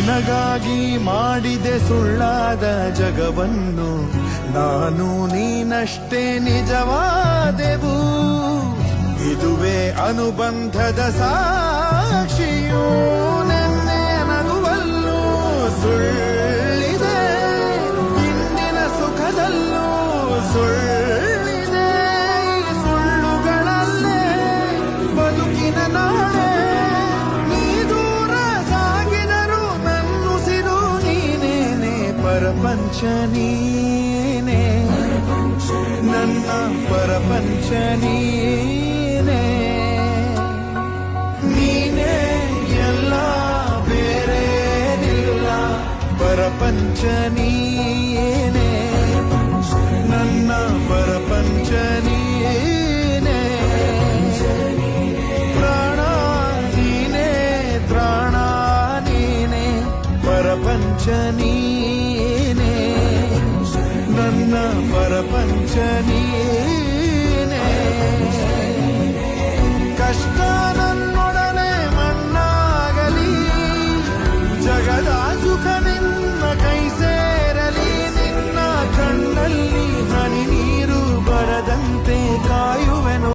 ನಿನಗಾಗಿ ಮಾಡಿದೆ ಸುಳ್ಳಾದ ಜಗವನ್ನು, ನಾನು ನೀನಷ್ಟೇ ನಿಜವಾದೆವು. ಇದುವೇ ಅನುಬಂಧದ ಸಾಕ್ಷಿಯೂ, ನೆನ್ನೆ ನಗುವಲ್ಲೂ ಸುಳ್ಳಿದೆ, ಇಂದಿನ ಸುಖದಲ್ಲೂ ಸುಳ್ಳಿದೆ. ಈ ಸುಳ್ಳುಗಳಲ್ಲೇ ಬದುಕಿನ ನಾಳೆ, ನೀ ದೂರ ಸಾಗಿದರು ನನ್ನುಸಿರು ನೀನೇನೆ. ಪರಪಂಚ ನೀನೇ, ನನ್ನ ಪರಪಂಚ ನೀನೇ. ನೀನೇ ಎಲ್ಲ ಬೇರೇನಿಲ್ಲ, ಪರಪಂಚ ನೀನೇ, ನನ್ನ ಪರಪಂಚ ನೀನೇ. ಪ್ರಾಣ ನೀನೇ, ತ್ರಾಣ ನೀನೇ, ಪರಪಂಚ ನೀನೇ, ನನ್ನ ಪರಪಂಚ ನೀನೇ.